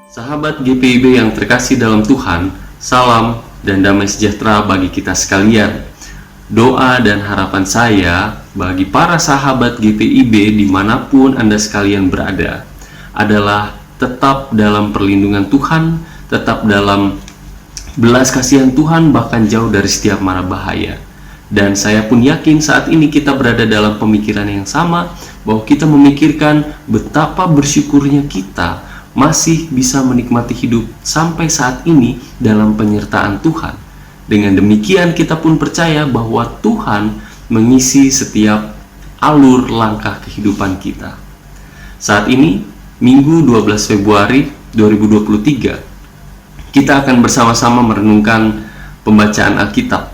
Sahabat GPIB yang terkasih dalam Tuhan, salam dan damai sejahtera bagi kita sekalian. Doa dan harapan saya bagi para sahabat GPIB dimanapun Anda sekalian berada adalah tetap dalam perlindungan Tuhan, tetap dalam belas kasihan Tuhan, bahkan jauh dari setiap mara bahaya. Dan saya pun yakin saat ini kita berada dalam pemikiran yang sama, bahwa kita memikirkan betapa bersyukurnya kita masih bisa menikmati hidup sampai saat ini dalam penyertaan Tuhan. Dengan demikian kita pun percaya bahwa Tuhan mengisi setiap alur langkah kehidupan kita. Saat ini, Minggu 12 Februari 2023, kita akan bersama-sama merenungkan pembacaan Alkitab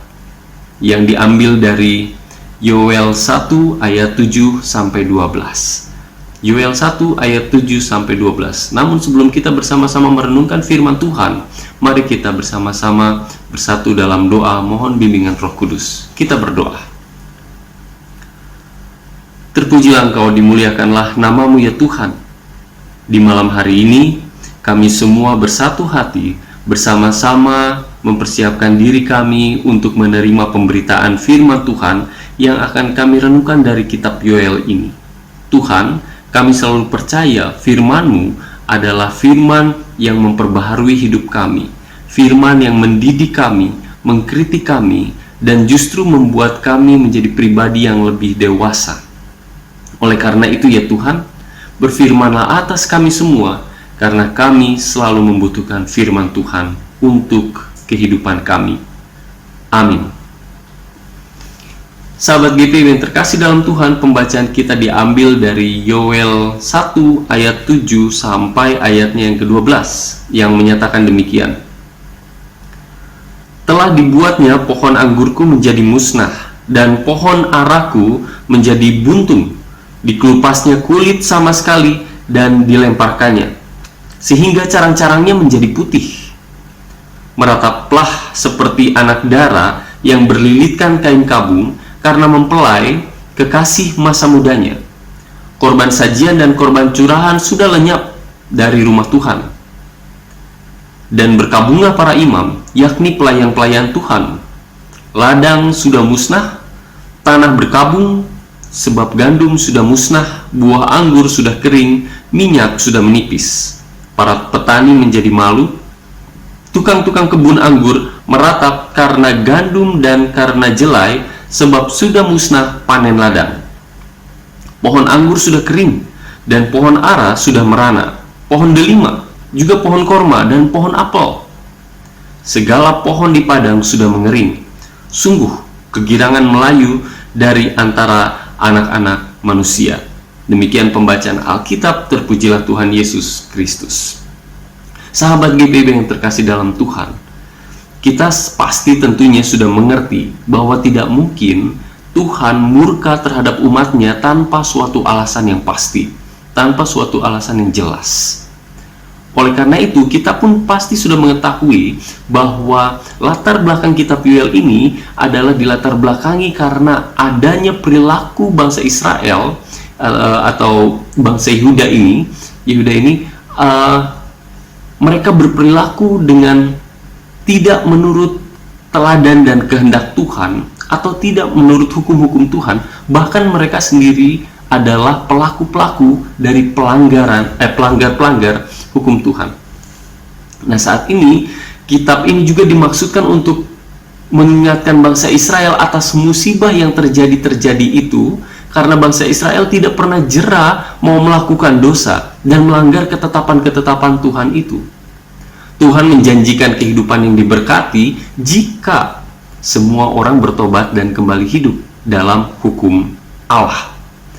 yang diambil dari Yoel 1 ayat 7 sampai 12. Yoel 1 ayat 7 sampai 12. Namun sebelum kita bersama-sama merenungkan firman Tuhan, mari kita bersama-sama bersatu dalam doa mohon bimbingan Roh Kudus. Kita berdoa. Terpujilah Engkau, dimuliakanlah namamu ya Tuhan. Di malam hari ini kami semua bersatu hati bersama-sama mempersiapkan diri kami untuk menerima pemberitaan firman Tuhan yang akan kami renungkan dari kitab Yoel ini. Tuhan, kami selalu percaya firman-Mu adalah firman yang memperbaharui hidup kami, firman yang mendidik kami, mengkritik kami, dan justru membuat kami menjadi pribadi yang lebih dewasa. Oleh karena itu ya Tuhan, berfirmanlah atas kami semua, karena kami selalu membutuhkan firman Tuhan untuk kehidupan kami. Amin. Sahabat GP yang terkasih dalam Tuhan, pembacaan kita diambil dari Yoel 1 ayat 7 sampai ayatnya yang ke-12 yang menyatakan demikian. Telah dibuatnya pohon anggurku menjadi musnah dan pohon araku menjadi buntung. Dikelupasnya kulit sama sekali dan dilemparkannya, sehingga carang-carangnya menjadi putih. Merataplah seperti anak dara yang berlilitkan kain kabung, karena mempelai kekasih masa mudanya. Korban sajian dan korban curahan sudah lenyap dari rumah Tuhan. Dan berkabunglah para imam, yakni pelayan-pelayan Tuhan. Ladang sudah musnah, tanah berkabung, sebab gandum sudah musnah, buah anggur sudah kering, minyak sudah menipis. Para petani menjadi malu, tukang-tukang kebun anggur meratap karena gandum dan karena jelai, sebab sudah musnah panen ladang. Pohon anggur sudah kering, dan pohon ara sudah merana, pohon delima, juga pohon korma dan pohon apel. Segala pohon di padang sudah mengering. Sungguh, kegirangan melayu dari antara anak-anak manusia. Demikian pembacaan Alkitab, terpujilah Tuhan Yesus Kristus. Sahabat GPIB yang terkasih dalam Tuhan, kita pasti tentunya sudah mengerti bahwa tidak mungkin Tuhan murka terhadap umatnya tanpa suatu alasan yang pasti, tanpa suatu alasan yang jelas. Oleh karena itu, kita pun pasti sudah mengetahui bahwa latar belakang kitab Yoel ini adalah dilatar belakangi karena adanya perilaku bangsa Israel atau bangsa Yehuda ini, mereka berperilaku dengan tidak menurut teladan dan kehendak Tuhan, atau tidak menurut hukum-hukum Tuhan. Bahkan mereka sendiri adalah pelaku-pelaku dari pelanggar-pelanggar hukum Tuhan. Nah, saat ini kitab ini juga dimaksudkan untuk mengingatkan bangsa Israel atas musibah yang terjadi itu, karena bangsa Israel tidak pernah jera mau melakukan dosa dan melanggar ketetapan-ketetapan Tuhan itu. Tuhan menjanjikan kehidupan yang diberkati jika semua orang bertobat dan kembali hidup dalam hukum Allah.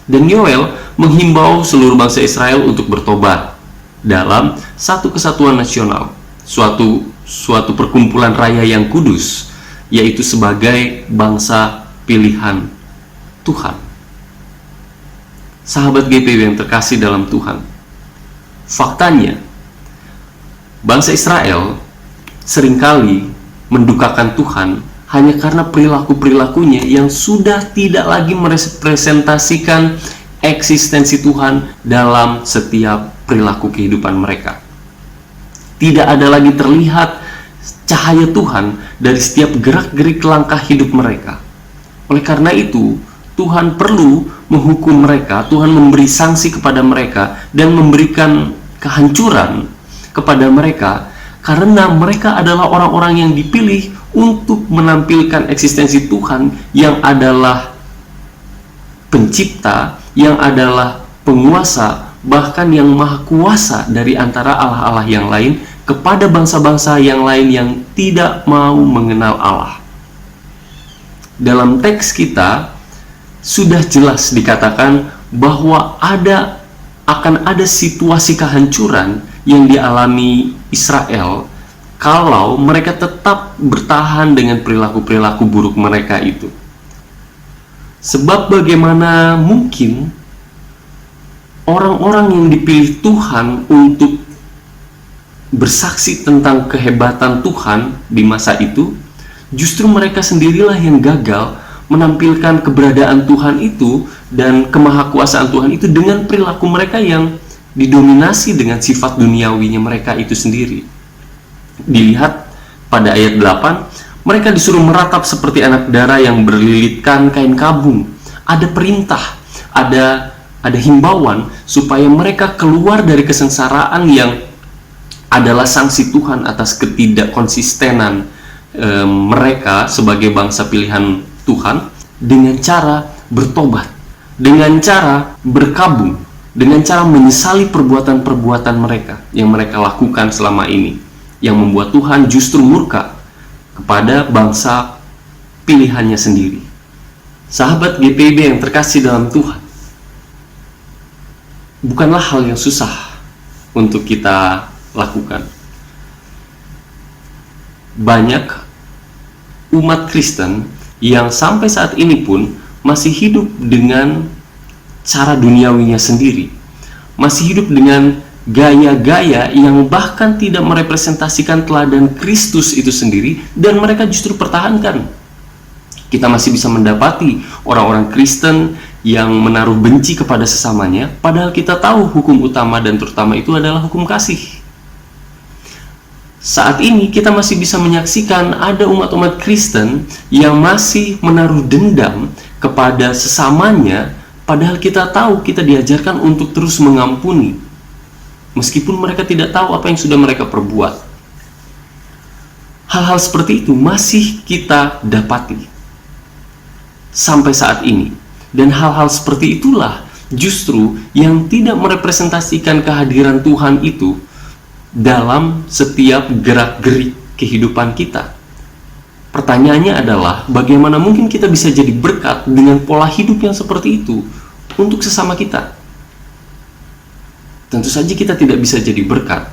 Dan Yoel menghimbau seluruh bangsa Israel untuk bertobat dalam satu kesatuan nasional, suatu perkumpulan raya yang kudus, yaitu sebagai bangsa pilihan Tuhan. Sahabat GPIB yang terkasih dalam Tuhan, faktanya bangsa Israel seringkali mendukakan Tuhan hanya karena perilaku-perilakunya yang sudah tidak lagi merepresentasikan eksistensi Tuhan dalam setiap perilaku kehidupan mereka. Tidak ada lagi terlihat cahaya Tuhan dari setiap gerak-gerik langkah hidup mereka. Oleh karena itu, Tuhan perlu menghukum mereka, Tuhan memberi sanksi kepada mereka, dan memberikan kehancuran kepada mereka, karena mereka adalah orang-orang yang dipilih untuk menampilkan eksistensi Tuhan yang adalah pencipta, yang adalah penguasa, bahkan yang maha kuasa dari antara allah-allah yang lain, kepada bangsa-bangsa yang lain yang tidak mau mengenal Allah. Dalam teks kita sudah jelas dikatakan bahwa akan ada situasi kehancuran yang dialami Israel kalau mereka tetap bertahan dengan perilaku-perilaku buruk mereka itu. Sebab bagaimana mungkin orang-orang yang dipilih Tuhan untuk bersaksi tentang kehebatan Tuhan di masa itu, justru mereka sendirilah yang gagal menampilkan keberadaan Tuhan itu dan kemahakuasaan Tuhan itu dengan perilaku mereka yang didominasi dengan sifat duniawinya mereka itu sendiri. Dilihat pada ayat 8, mereka disuruh meratap seperti anak darah yang berlilitkan kain kabung. Ada perintah, ada himbauan supaya mereka keluar dari kesengsaraan yang adalah sanksi Tuhan atas ketidakkonsistenan mereka sebagai bangsa pilihan Tuhan, dengan cara bertobat, dengan cara berkabung, dengan cara menyesali perbuatan-perbuatan mereka yang mereka lakukan selama ini, yang membuat Tuhan justru murka kepada bangsa pilihannya sendiri. Sahabat GPIB yang terkasih dalam Tuhan, bukanlah hal yang susah untuk kita lakukan. Banyak umat Kristen yang sampai saat ini pun masih hidup dengan cara duniawinya sendiri, masih hidup dengan gaya-gaya yang bahkan tidak merepresentasikan teladan Kristus itu sendiri, dan mereka justru pertahankan. Kita masih bisa mendapati orang-orang Kristen yang menaruh benci kepada sesamanya, padahal kita tahu hukum utama dan terutama itu adalah hukum kasih. Saat ini kita masih bisa menyaksikan ada umat-umat Kristen yang masih menaruh dendam kepada sesamanya, padahal kita tahu kita diajarkan untuk terus mengampuni, meskipun mereka tidak tahu apa yang sudah mereka perbuat. Hal-hal seperti itu masih kita dapati sampai saat ini, dan hal-hal seperti itulah justru yang tidak merepresentasikan kehadiran Tuhan itu dalam setiap gerak-gerik kehidupan kita. Pertanyaannya adalah, bagaimana mungkin kita bisa jadi berkat dengan pola hidup yang seperti itu untuk sesama kita? Tentu saja kita tidak bisa jadi berkat,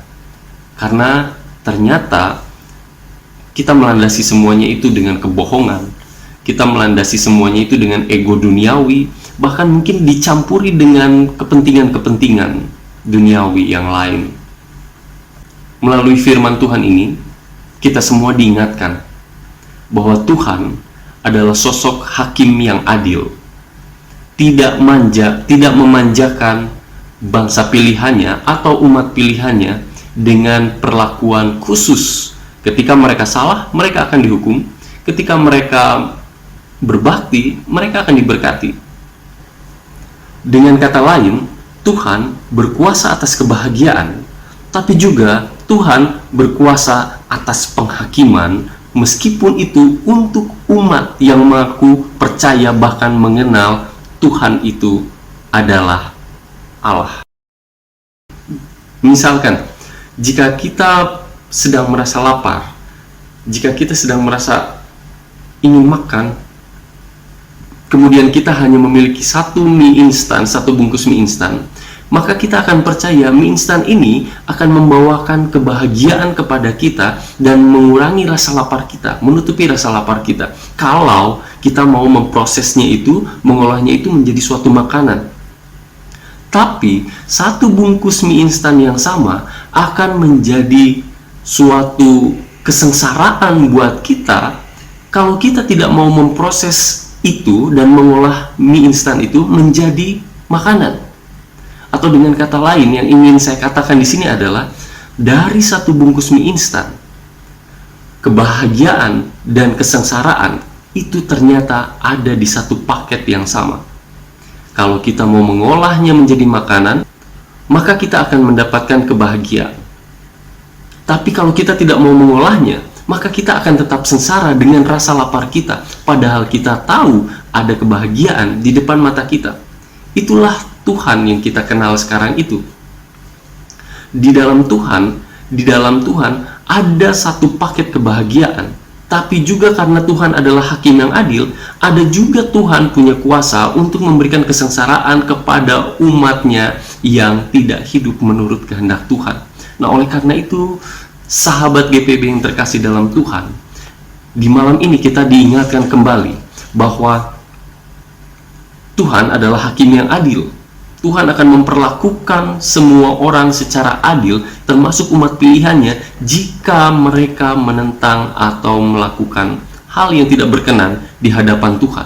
karena ternyata kita melandasi semuanya itu dengan kebohongan, kita melandasi semuanya itu dengan ego duniawi, bahkan mungkin dicampuri dengan kepentingan-kepentingan duniawi yang lain. Melalui firman Tuhan ini, kita semua diingatkan bahwa Tuhan adalah sosok hakim yang adil, tidak memanjakan bangsa pilihannya atau umat pilihannya dengan perlakuan khusus. Ketika mereka salah, mereka akan dihukum. Ketika mereka berbakti, mereka akan diberkati. Dengan kata lain, Tuhan berkuasa atas kebahagiaan, tapi juga Tuhan berkuasa atas penghakiman, meskipun itu untuk umat yang mengaku percaya bahkan mengenal Tuhan itu adalah Allah. Misalkan, jika kita sedang merasa lapar, jika kita sedang merasa ingin makan, kemudian kita hanya memiliki satu bungkus mie instan, maka kita akan percaya mie instan ini akan membawakan kebahagiaan kepada kita dan mengurangi rasa lapar kita, menutupi rasa lapar kita, kalau kita mau memprosesnya itu, mengolahnya itu menjadi suatu makanan. Tapi satu bungkus mie instan yang sama akan menjadi suatu kesengsaraan buat kita kalau kita tidak mau memproses itu dan mengolah mie instan itu menjadi makanan. Atau dengan kata lain, yang ingin saya katakan di sini adalah dari satu bungkus mie instan, kebahagiaan dan kesengsaraan itu ternyata ada di satu paket yang sama. Kalau kita mau mengolahnya menjadi makanan, maka kita akan mendapatkan kebahagiaan. Tapi kalau kita tidak mau mengolahnya, maka kita akan tetap sengsara dengan rasa lapar kita, padahal kita tahu ada kebahagiaan di depan mata kita. Itulah Tuhan yang kita kenal sekarang itu. Di dalam Tuhan ada satu paket kebahagiaan. Tapi juga karena Tuhan adalah hakim yang adil, ada juga Tuhan punya kuasa untuk memberikan kesengsaraan kepada umatnya yang tidak hidup menurut kehendak Tuhan. Nah, oleh karena itu, sahabat GPB yang terkasih dalam Tuhan, di malam ini kita diingatkan kembali bahwa Tuhan adalah hakim yang adil. Tuhan akan memperlakukan semua orang secara adil, termasuk umat pilihannya, jika mereka menentang atau melakukan hal yang tidak berkenan di hadapan Tuhan.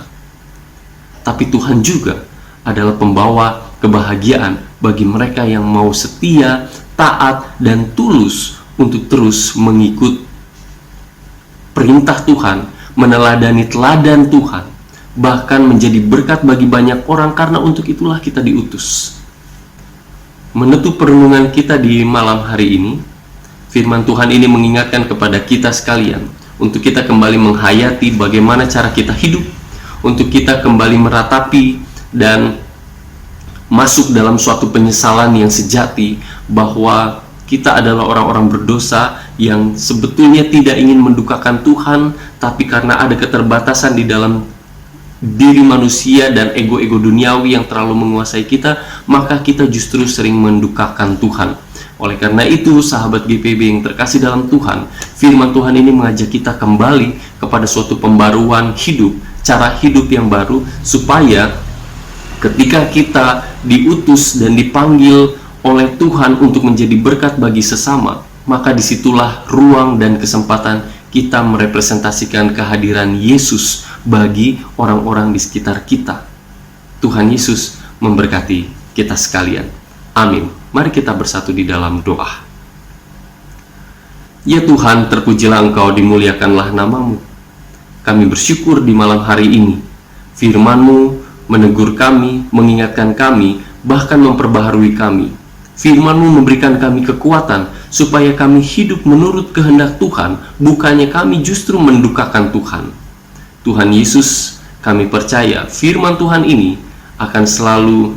Tapi Tuhan juga adalah pembawa kebahagiaan bagi mereka yang mau setia, taat, dan tulus untuk terus mengikut perintah Tuhan, meneladani teladan Tuhan, bahkan menjadi berkat bagi banyak orang, karena untuk itulah kita diutus. Menutup perenungan kita di malam hari ini, firman Tuhan ini mengingatkan kepada kita sekalian untuk kita kembali menghayati bagaimana cara kita hidup, untuk kita kembali meratapi dan masuk dalam suatu penyesalan yang sejati bahwa kita adalah orang-orang berdosa yang sebetulnya tidak ingin mendukakan Tuhan, tapi karena ada keterbatasan di dalam diri manusia dan ego-ego duniawi yang terlalu menguasai kita, maka kita justru sering mendukakan Tuhan. Oleh karena itu, sahabat GPB yang terkasih dalam Tuhan, firman Tuhan ini mengajak kita kembali kepada suatu pembaruan hidup, cara hidup yang baru, supaya ketika kita diutus dan dipanggil oleh Tuhan untuk menjadi berkat bagi sesama, maka disitulah ruang dan kesempatan kita merepresentasikan kehadiran Yesus bagi orang-orang di sekitar kita. Tuhan Yesus memberkati kita sekalian. Amin. Mari kita bersatu di dalam doa. Ya Tuhan, terpujilah Engkau, dimuliakanlah namamu. Kami bersyukur di malam hari ini firman-Mu menegur kami, mengingatkan kami, bahkan memperbaharui kami. Firman-Mu memberikan kami kekuatan supaya kami hidup menurut kehendak Tuhan, bukannya kami justru mendukakan Tuhan. Tuhan Yesus, kami percaya firman Tuhan ini akan selalu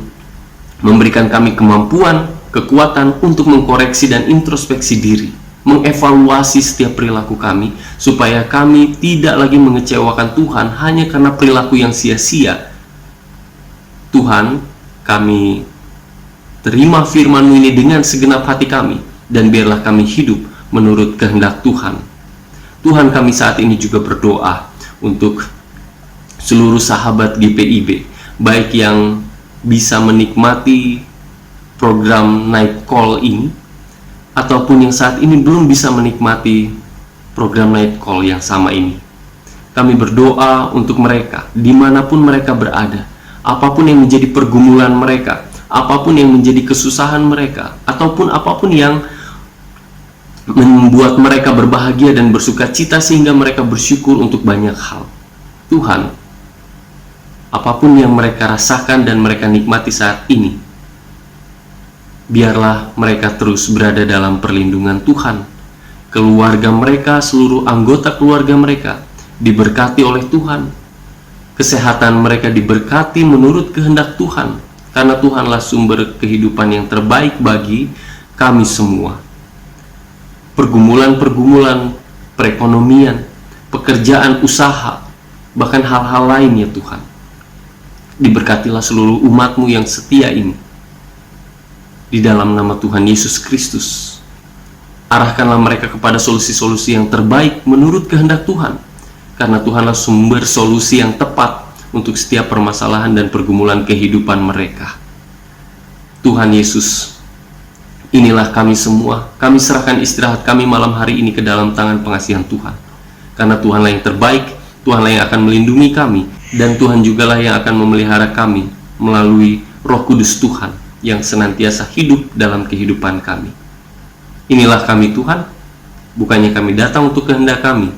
memberikan kami kemampuan, kekuatan untuk mengkoreksi dan introspeksi diri, mengevaluasi setiap perilaku kami, supaya kami tidak lagi mengecewakan Tuhan hanya karena perilaku yang sia-sia. Tuhan, kami terima firman-Mu ini dengan segenap hati kami, dan biarlah kami hidup menurut kehendak Tuhan. Tuhan, kami saat ini juga berdoa untuk seluruh sahabat GPIB, baik yang bisa menikmati program Night Call ini, ataupun yang saat ini belum bisa menikmati program Night Call yang sama ini. Kami berdoa untuk mereka, dimanapun mereka berada, apapun yang menjadi pergumulan mereka, apapun yang menjadi kesusahan mereka, ataupun apapun yang membuat mereka berbahagia dan bersuka cita sehingga mereka bersyukur untuk banyak hal. Tuhan, apapun yang mereka rasakan dan mereka nikmati saat ini, biarlah mereka terus berada dalam perlindungan Tuhan. Keluarga mereka, seluruh anggota keluarga mereka diberkati oleh Tuhan. Kesehatan mereka diberkati menurut kehendak Tuhan, karena Tuhanlah sumber kehidupan yang terbaik bagi kami semua. Pergumulan-pergumulan perekonomian, pekerjaan, usaha, bahkan hal-hal lain ya Tuhan, diberkatilah seluruh umat-Mu yang setia ini. Di dalam nama Tuhan Yesus Kristus, arahkanlah mereka kepada solusi-solusi yang terbaik menurut kehendak Tuhan, karena Tuhanlah sumber solusi yang tepat untuk setiap permasalahan dan pergumulan kehidupan mereka. Tuhan Yesus, inilah kami semua. Kami serahkan istirahat kami malam hari ini ke dalam tangan pengasihan Tuhan, karena Tuhanlah yang terbaik, Tuhanlah yang akan melindungi kami, dan Tuhan jugalah yang akan memelihara kami melalui Roh Kudus Tuhan yang senantiasa hidup dalam kehidupan kami. Inilah kami Tuhan, bukannya kami datang untuk kehendak kami,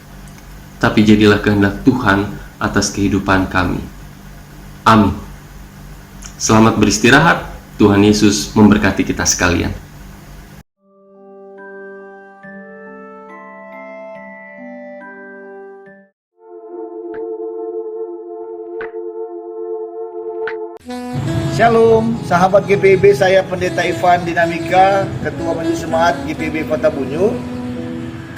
tapi jadilah kehendak Tuhan atas kehidupan kami. Amin. Selamat beristirahat. Tuhan Yesus memberkati kita sekalian. Shalom, sahabat GPIB, saya Pendeta Ivan Dinamika, Ketua Majelis Jemaat GPIB Kota Bunyu.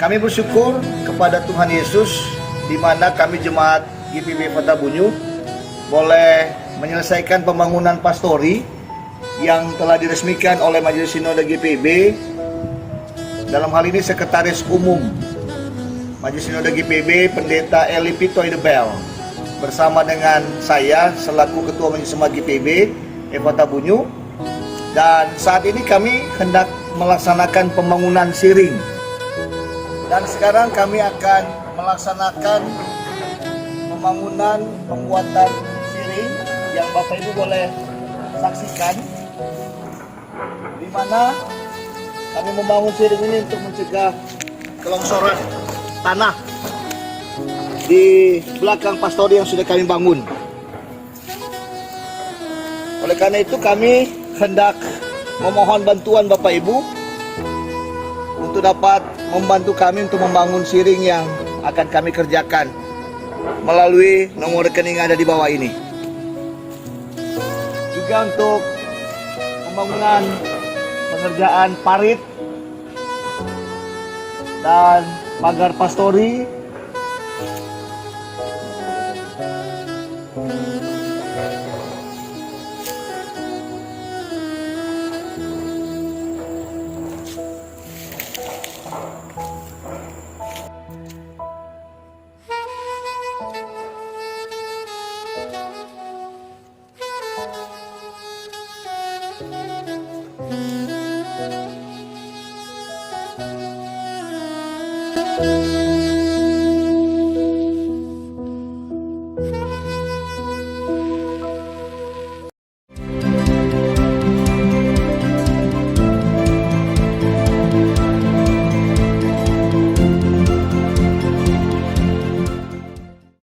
Kami bersyukur kepada Tuhan Yesus, di mana kami Jemaat GPIB Kota Bunyu boleh menyelesaikan pembangunan pastori yang telah diresmikan oleh Majelis Sinode GPIB. Dalam hal ini Sekretaris Umum Majelis Sinode GPIB, Pendeta Eli Pitoy de Bel, bersama dengan saya selaku Ketua Majelis Jemaat GPIB Kota Bunyu. Dan saat ini kami hendak melaksanakan pembangunan siring. Dan sekarang kami akan melaksanakan pembangunan pembuatan siring yang Bapak Ibu boleh saksikan, di mana kami membangun siring ini untuk mencegah kelongsoran tanah di belakang pastori yang sudah kami bangun. Oleh karena itu kami hendak memohon bantuan Bapak Ibu untuk dapat membantu kami untuk membangun siring yang akan kami kerjakan melalui nomor rekening yang ada di bawah ini. Juga untuk pembangunan pengerjaan parit dan pagar pastori,